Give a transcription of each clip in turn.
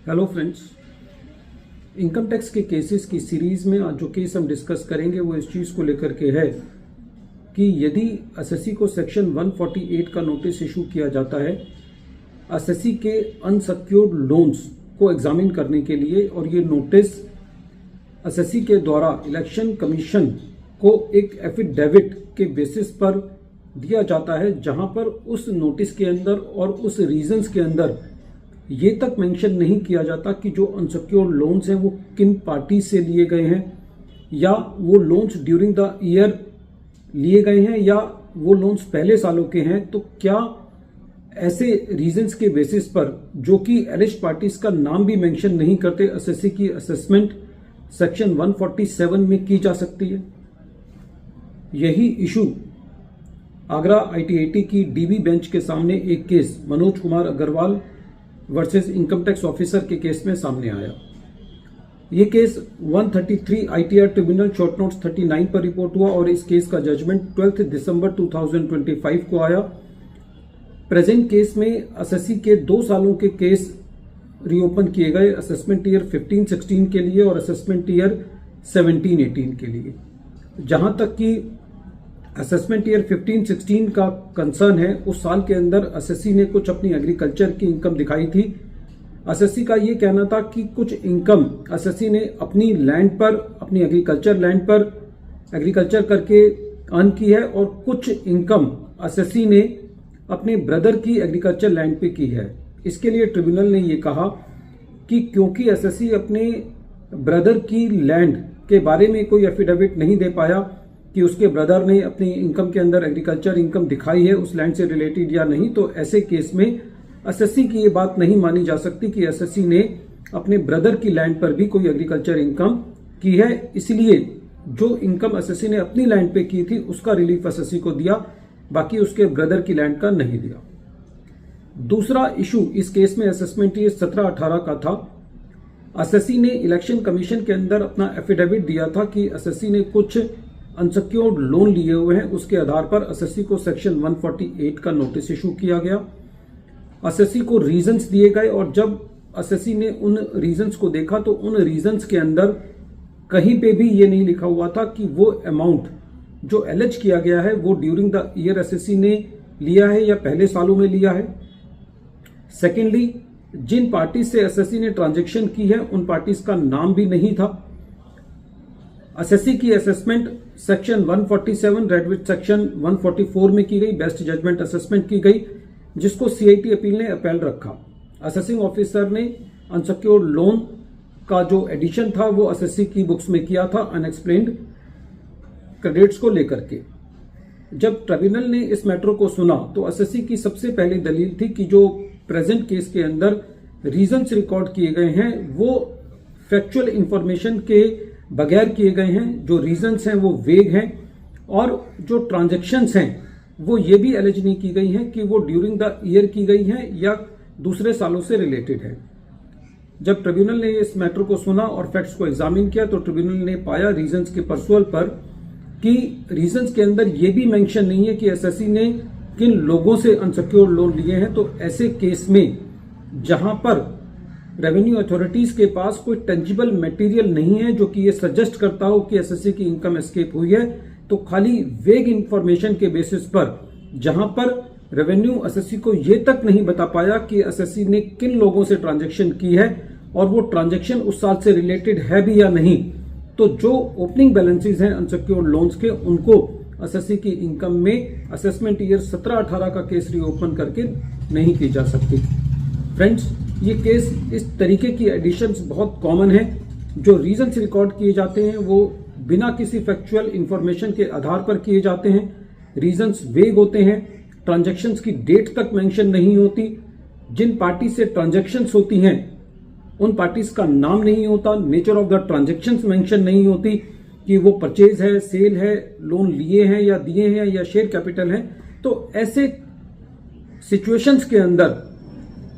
Hello friends, income tax के cases की series में आज जो केस हम डिस्कस करेंगे वो इस चीज़ को लेकर के है कि यदि एसएससी को सेक्शन 148 का नोटिस इशू किया जाता है एसएससी के अनसिक्योर्ड लोन्स को एग्जामिन करने के लिए, और ये नोटिस एसएससी के द्वारा इलेक्शन कमीशन को एक एफिडेविट के बेसिस पर दिया जाता है, जहां पर उस नोटिस के अंदर और उस रीजंस के अंदर ये तक मेंशन नहीं किया जाता कि जो अनसिक्योर्ड लोन्स हैं वो किन पार्टी से लिए गए हैं, या वो लोन्स ड्यूरिंग द ईयर लिए गए हैं, या वो लोन्स पहले सालों के हैं। तो क्या ऐसे रीजंस के बेसिस पर, जो कि एलिज्ड पार्टीज का नाम भी मेंशन नहीं करते, एसएससी की असेसमेंट सेक्शन 147 में की जा सकती है? यही इशू आगरा आईटीआईटी की डीबी बेंच के सामने एक case Manoj Kumar Agrawal versus income tax officer के केस में सामने आया। ये case 133 ITR tribunal short notes 39 पर रिपोर्ट हुआ और इस केस का जजमेंट 12 दिसंबर 2025 को आया। प्रेजेंट केस में एसएससी के 2 सालों के केस रीओपन किए गए, असेसमेंट ईयर 15-16 के लिए और असेसमेंट ईयर 17-18 के लिए। जहां तक कि असेसमेंट ईयर 15-16 का कंसर्न है, उस साल के अंदर एसएससी ने कुछ अपनी एग्रीकल्चर की इनकम दिखाई थी। एसएससी का ये कहना था कि कुछ इनकम एसएससी ने अपनी लैंड पर, अपनी एग्रीकल्चर लैंड पर एग्रीकल्चर करके अर्न की है, और कुछ इनकम एसएससी ने अपने ब्रदर की एग्रीकल्चर लैंड पे की है। इसके लिए ट्रिब्यूनल ने ये कहा कि क्योंकि एसएससी अपने ब्रदर की लैंड के बारे में कोई एफिडेविट नहीं दे पाया कि उसके ब्रदर ने अपनी इनकम के अंदर एग्रीकल्चर इनकम दिखाई है उस लैंड से रिलेटेड या नहीं, तो ऐसे केस में एसएससी की ये बात नहीं मानी जा सकती कि एसएससी ने अपने ब्रदर की लैंड पर भी कोई एग्रीकल्चर इनकम की है। इसलिए जो इनकम एसएससी ने अपनी लैंड पे की थी उसका रिलीफ एसएससी को दिया, बाकी उसके ब्रदर की लैंड का नहीं दिया। दूसरा इशू इस केस में असेसमेंट ईयर 17-18 का था। एसएससी ने इलेक्शन कमीशन के अंदर अपना एफिडेविट दिया था कि एसएससी ने कुछ अनसिक्योर्ड लोन लिए हुए हैं। उसके आधार पर एसएससी को सेक्शन 148 का नोटिस इशू किया गया। एसएससी को रीजंस दिए गए, और जब एसएससी ने उन रीजंस को देखा तो उन रीजंस के अंदर कहीं पे भी ये नहीं लिखा हुआ था कि वो अमाउंट जो एलिज किया गया है वो ड्यूरिंग द ईयर एसएससी ने लिया है या पहले सालों में लिया है। सेकेंडली, जिन पार्टी से एसएससी ने ट्रांजेक्शन की है उन पार्टीज का नाम भी नहीं था। एसएससी की assessment section 147 red with section 144 में की गई, बेस्ट जजमेंट असेसमेंट की गई, जिसको सीआईटी अपील ने अपील रखा। असेसिंग ऑफिसर ने अनसिक्योर्ड लोन का जो एडिशन था वो एसएससी की बुक्स में किया था अनएक्सप्लेन्ड क्रेडिट्स को लेकर के। जब ट्रिब्यूनल ने इस मैटर को सुना तो एसएससी की सबसे पहली दलील थी कि जो प्रेजेंट केस के अंदर रीजंस रिकॉर्ड किए गए हैं वो फैक्चुअल इंफॉर्मेशन के बगैर किए गए हैं। जो रीजंस हैं वो वेग हैं, और जो ट्रांजैक्शंस हैं वो ये भी एलिज नहीं की गई हैं कि वो ड्यूरिंग द ईयर की गई हैं या दूसरे सालों से रिलेटेड है। जब ट्रिब्यूनल ने इस मैटर को सुना और फैक्ट्स को एग्जामिन किया तो ट्रिब्यूनल ने पाया रीजंस के पर्सुअल पर कि रीजंस के अंदर ये भी मेंशन नहीं है कि एसएससी ने किन लोगों से अनसिक्योर्ड लोन लिए हैं। तो ऐसे केस में जहां पर रेवेन्यू अथॉरिटीज के पास कोई टेंजिबल मटेरियल नहीं है जो कि ये सजेस्ट करता हो कि एसएससी की इनकम एस्केप हुई है, तो खाली वेग इंफॉर्मेशन के बेसिस पर, जहां पर रेवेन्यू एसएससी को ये तक नहीं बता पाया कि एसएससी ने किन लोगों से ट्रांजैक्शन की है और वो ट्रांजैक्शन उस साल से रिलेटेड है भी या नहीं, तो जो ओपनिंग बैलेंसेज हैं अनसिक्योर्ड लोन्स के उनको एसएससी की इनकम में असेसमेंट ईयर 17-18 का केस रीओपन करके नहीं की जा सकती। फ्रेंड्स, ये केस इस तरीके की एडिशंस बहुत कॉमन है। जो रीजंस रिकॉर्ड किए जाते हैं वो बिना किसी फैक्चुअल इंफॉर्मेशन के आधार पर किए जाते हैं। रीजंस वेग होते हैं, ट्रांजैक्शंस की डेट तक मेंशन नहीं होती, जिन पार्टी से ट्रांजैक्शंस होती हैं उन पार्टीज का नाम नहीं होता, nature of the transactions mention नहीं होती कि वो परचेज है, सेल है, लोन लिए हैं या दिए हैं या शेयर कैपिटल है। तो ऐसे सिचुएशंस के अंदर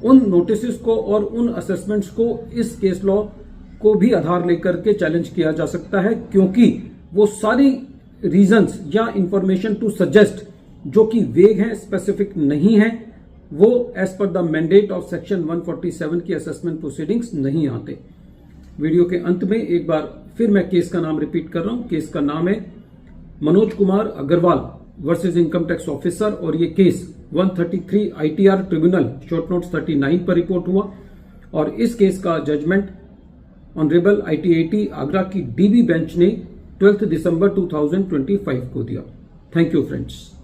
उन नोटिस को और उन असेसमेंट्स को इस केस लॉ को भी आधार लेकर के चैलेंज किया जा सकता है, क्योंकि वो सारी रीजंस या इंफॉर्मेशन टू सजेस्ट जो कि वेग हैं, स्पेसिफिक नहीं है, वो as per the mandate of section 147 की असेसमेंट प्रोसीडिंग्स नहीं आते। वीडियो के अंत में एक बार फिर मैं केस का नाम रिपीट कर रहा हूं। केस का नाम है Manoj Kumar Agrawal versus income tax officer और ये case 133 ITR tribunal short notes 39 पर रिपोर्ट हुआ और इस केस का जजमेंट ऑनरेबल ITAT आगरा की DB बेंच ने 12 दिसंबर 2025 को दिया। Thank you friends.